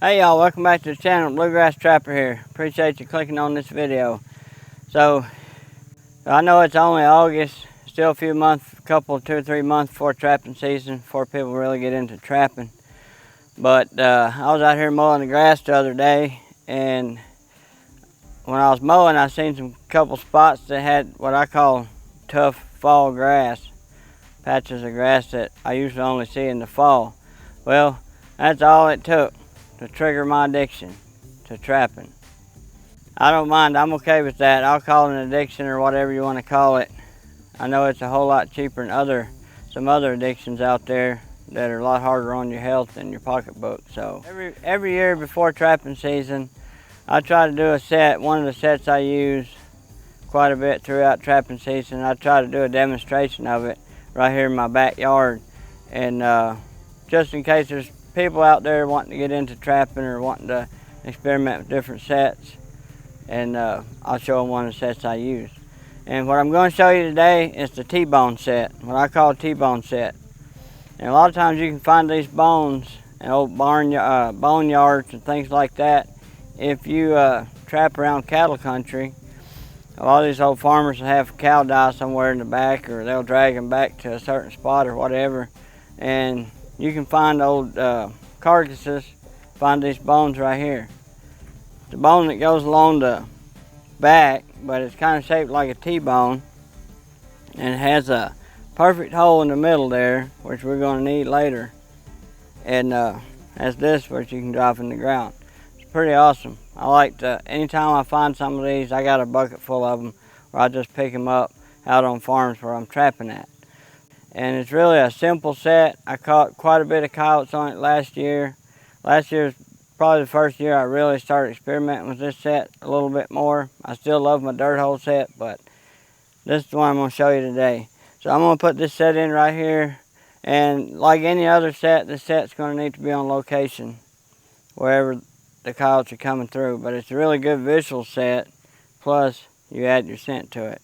Hey y'all, welcome back to the channel. Bluegrass Trapper here. Appreciate you clicking on this video. So, I know it's only August, still a few months, two or three months before trapping season, before people really get into trapping. But I was out here mowing the grass the other day, and when I was mowing, I seen some couple spots that had what I call tough fall grass. Patches of grass that I usually only see in the fall. Well, that's all it took to trigger my addiction to trapping. I don't mind, I'm okay with that. I'll call it an addiction or whatever you want to call it. I know it's a whole lot cheaper than some other addictions out there that are a lot harder on your health and your pocketbook. So every year before trapping season, I try to do a set. One of the sets I use quite a bit throughout trapping season. I try to do a demonstration of it right here in my backyard, and just in case there's people out there wanting to get into trapping or wanting to experiment with different sets, and I'll show them one of the sets I use. And what I'm going to show you today is the TBone set, what I call a TBone set. And a lot of times you can find these bones in old bone yards and things like that. If you trap around cattle country, a lot of these old farmers will have cow die somewhere in the back, or they'll drag them back to a certain spot or whatever, and you can find old carcasses, find these bones right here. The bone that goes along the back, but it's kind of shaped like a T-bone, and it has a perfect hole in the middle there, which we're going to need later, and has this which you can drop in the ground. It's pretty awesome. I like to, anytime I find some of these, I got a bucket full of them, or I just pick them up out on farms where I'm trapping at. And it's really a simple set. I caught quite a bit of coyotes on it last year. Last year was probably the first year I really started experimenting with this set a little bit more. I still love my dirt hole set, but this is the one I'm going to show you today. So I'm going to put this set in right here, and like any other set, this set's going to need to be on location wherever the coyotes are coming through. But it's a really good visual set, plus you add your scent to it.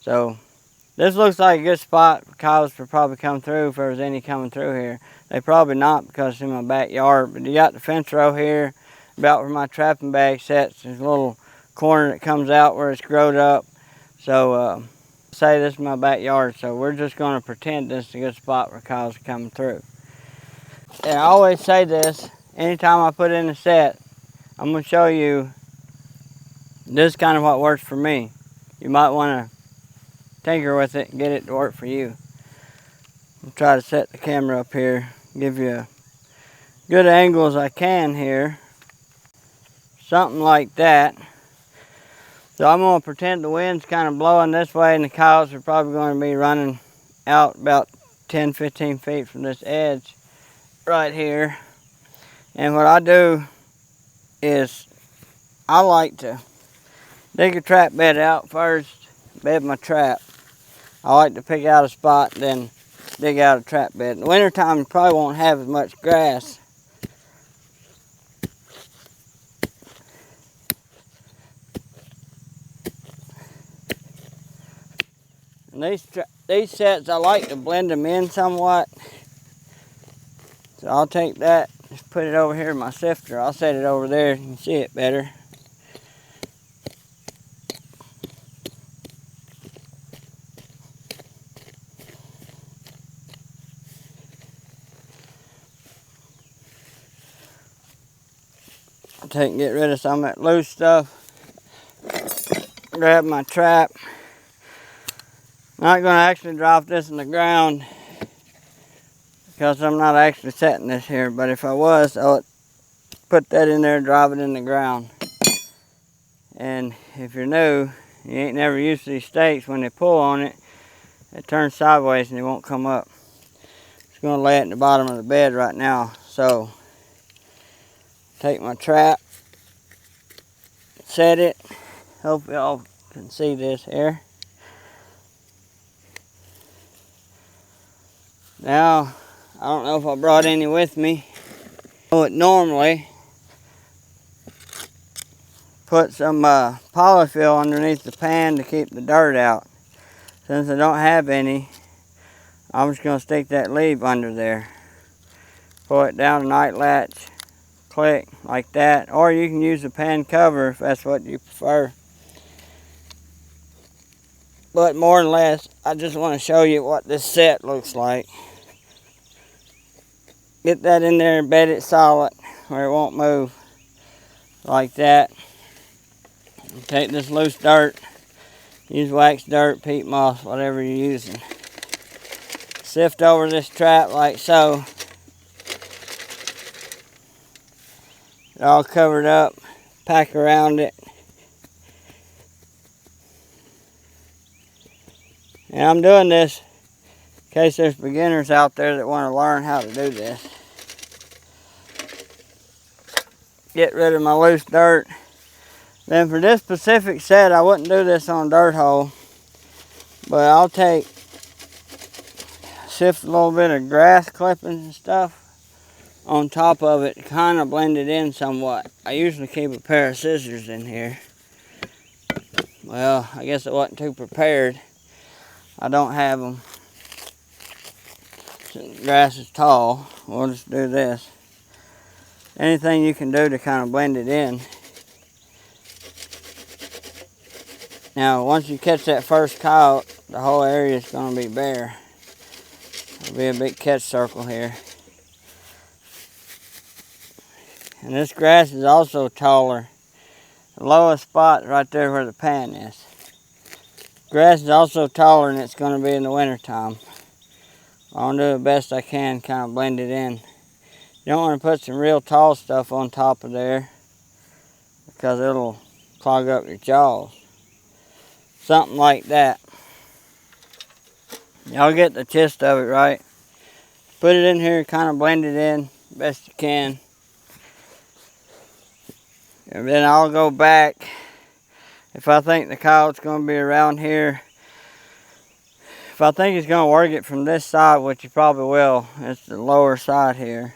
So this looks like a good spot for coyotes to probably come through, if there was any coming through here. They probably not, because it's in my backyard, but you got the fence row here, about where my trapping bag sets. There's a little corner that comes out where it's growed up. So say this is my backyard, so we're just going to pretend this is a good spot where coyotes are coming through. And I always say this, anytime I put in a set, I'm going to show you this is kind of what works for me. You might want to tinker with it and get it to work for you. I'll try to set the camera up here, give you a good angle as I can here. Something like that. So I'm going to pretend the wind's kind of blowing this way, and the coyotes are probably going to be running out about 10-15 feet from this edge right here. And what I do is I like to dig a trap bed out first, bed my trap. I like to pick out a spot and then dig out a trap bed. In the wintertime, you probably won't have as much grass. And these sets, I like to blend them in somewhat. So I'll take that, just put it over here in my sifter. I'll set it over there, you can see it better. I'll take and get rid of some of that loose stuff. Grab my trap. I'm not going to actually drop this in the ground because I'm not actually setting this here, but if I was, I would put that in there and drop it in the ground. And if you're new, you ain't never used these stakes, when they pull on it, it turns sideways and it won't come up. Just going to lay it in the bottom of the bed right now. So take my trap, set it. Hope y'all can see this here. Now, I don't know if I brought any with me. I would normally put some polyfill underneath the pan to keep the dirt out. Since I don't have any, I'm just going to stick that leaf under there. Pull it down the night latch, click like that, or you can use a pan cover if that's what you prefer. But more or less, I just want to show you what this set looks like. Get that in there and bed it solid where it won't move like that. Take this loose dirt, use wax dirt, peat moss, whatever you're using. Sift over this trap like so. It's all covered up, pack around it. And I'm doing this in case there's beginners out there that want to learn how to do this. Get rid of my loose dirt. Then for this specific set, I wouldn't do this on a dirt hole, but I'll sift a little bit of grass clippings and stuff on top of it to kind of blend it in somewhat. I usually keep a pair of scissors in here. Well, I guess I wasn't too prepared. I don't have them. Since the grass is tall, we'll just do this. Anything you can do to kind of blend it in. Now, once you catch that first coyote, the whole area is going to be bare. There'll be a big catch circle here. And this grass is also taller. The lowest spot right there where the pan is. Grass is also taller than it's going to be in the winter time. I'll do the best I can, kind of blend it in. You don't want to put some real tall stuff on top of there because it'll clog up your jaws. Something like that. Y'all get the gist of it, right? Put it in here, kind of blend it in best you can. And then I'll go back. If I think the coyote's going to be around here, if I think he's going to work it from this side, which he probably will, it's the lower side here.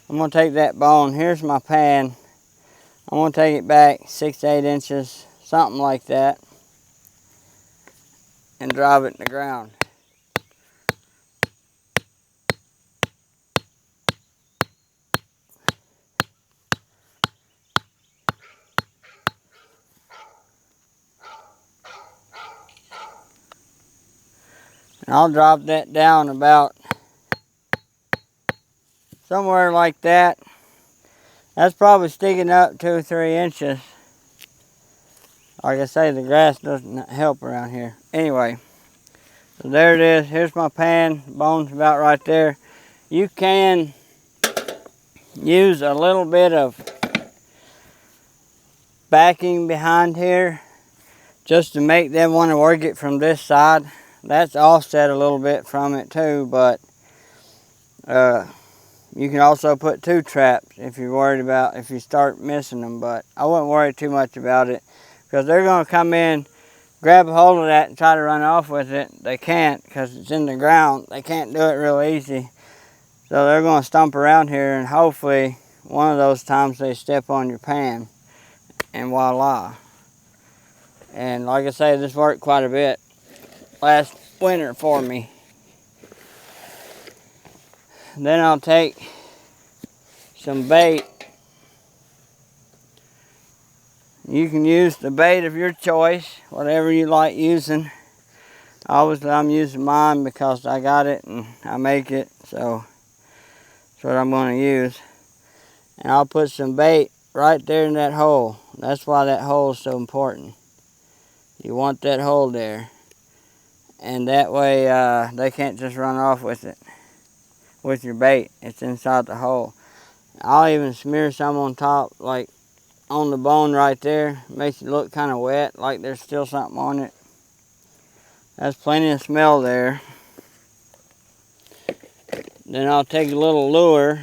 I'm going to take that bone. Here's my pan. I'm going to take it back 6 to 8 inches, something like that, and drive it in the ground. And I'll drop that down about somewhere like that. That's probably sticking up 2 or 3 inches. Like I say, the grass doesn't help around here. Anyway, so there it is. Here's my pan. Bone's about right there. You can use a little bit of backing behind here just to make them want to work it from this side. That's offset a little bit from it too, but you can also put 2 traps if you're worried about if you start missing them, but I wouldn't worry too much about it because they're going to come in, grab a hold of that and try to run off with it. They can't because it's in the ground. They can't do it real easy. So they're going to stomp around here, and hopefully one of those times they step on your pan, and voila. And like I say, this worked quite a bit last winter for me. Then I'll take some bait. You can use the bait of your choice, whatever you like using. Obviously I'm using mine because I got it and I make it, so that's what I'm going to use. And I'll put some bait right there in that hole. That's why that hole is so important. You want that hole there. And that way they can't just run off with it, with your bait. It's inside the hole. I'll even smear some on top, like on the bone right there. Makes it look kind of wet, like there's still something on it. That's plenty of smell there. Then I'll take a little lure.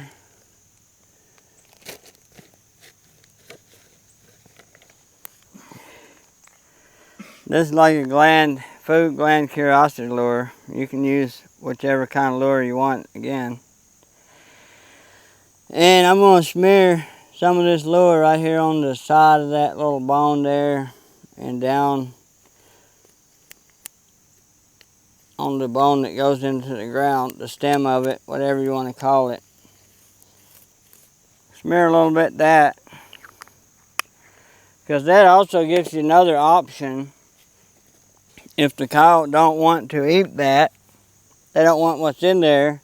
This is like a food gland curiosity lure. You can use whichever kind of lure you want again. And I'm going to smear some of this lure right here on the side of that little bone there and down on the bone that goes into the ground, the stem of it, whatever you want to call it. Smear a little bit of that, because that also gives you another option. If the coyote don't want to eat that, they don't want what's in there,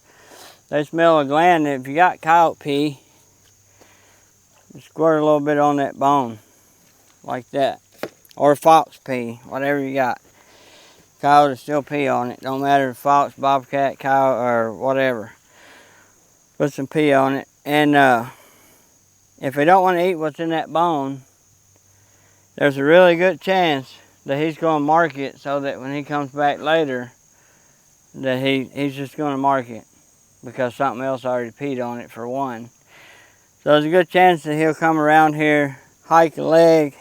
they smell a gland. If you got coyote pee, squirt a little bit on that bone, like that. Or fox pee, whatever you got. Coyote will still pee on it. Don't matter if fox, bobcat, coyote, or whatever. Put some pee on it. And if they don't want to eat what's in that bone, there's a really good chance that he's going to mark it so that when he comes back later, that he's just going to mark it because something else already peed on it, for one. So there's a good chance that he'll come around here, hike a leg,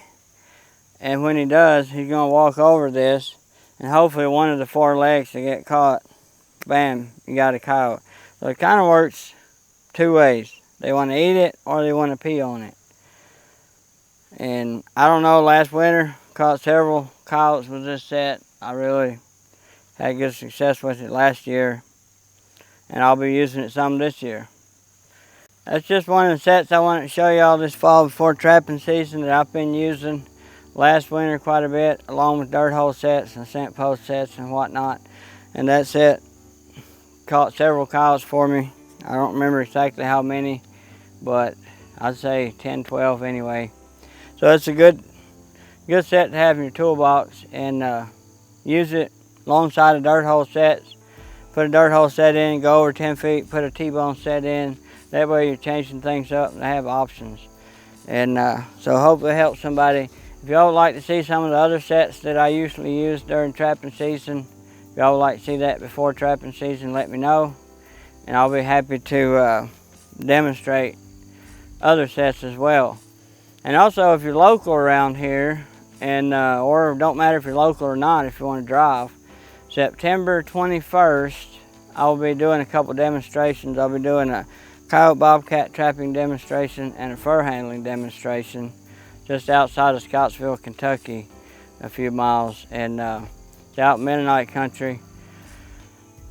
and when he does, he's going to walk over this, and hopefully one of the 4 legs will get caught. Bam, you got a coyote. So it kind of works 2 ways. They want to eat it or they want to pee on it. And I don't know, last winter, caught several coyotes with this set. I really had good success with it last year, and I'll be using it some this year. That's just one of the sets I wanted to show y'all this fall before trapping season that I've been using last winter quite a bit, along with dirt hole sets and scent post sets and whatnot. And that set caught several coyotes for me. I don't remember exactly how many, but I'd say 10, 12 anyway. So it's a good set to have in your toolbox, and use it alongside of dirt hole sets. Put a dirt hole set in, go over 10 feet, put a T-bone set in. That way you're changing things up and have options. And so hopefully it helps somebody. If y'all would like to see some of the other sets that I usually use during trapping season, if y'all would like to see that before trapping season, let me know. And I'll be happy to demonstrate other sets as well. And also, if you're local around here, and or don't matter if you're local or not, if you want to drive, September 21st, I'll be doing a couple demonstrations. I'll be doing a coyote bobcat trapping demonstration and a fur handling demonstration just outside of Scottsville, Kentucky, a few miles. And it's out in Mennonite country.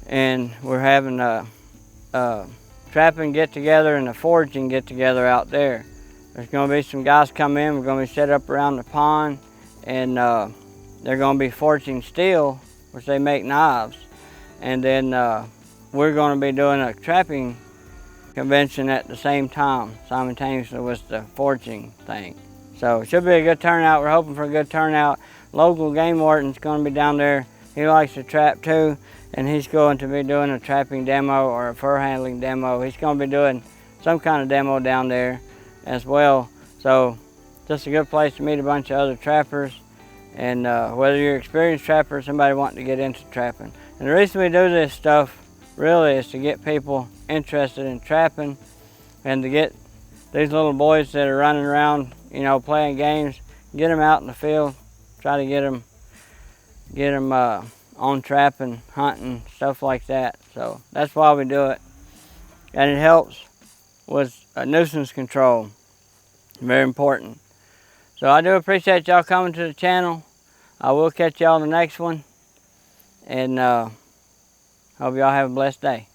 And we're having a trapping get-together and a foraging get-together out there. There's going to be some guys come in. We're going to be set up around the pond, and they're going to be foraging steel, which they make knives. And then we're going to be doing a trapping convention at the same time, simultaneously with the foraging thing. So it should be a good turnout. We're hoping for a good turnout. Local game warden's going to be down there. He likes to trap too, and he's going to be doing a trapping demo or a fur handling demo. He's going to be doing some kind of demo down there as well. So just a good place to meet a bunch of other trappers, and whether you're an experienced trapper or somebody wanting to get into trapping. And the reason we do this stuff really is to get people interested in trapping, and to get these little boys that are running around, you know, playing games, get them out in the field, try to get them on trapping, hunting, stuff like that. So that's why we do it, and it helps with nuisance control. Very important. So I do appreciate y'all coming to the channel. I will catch y'all in the next one, and hope y'all have a blessed day.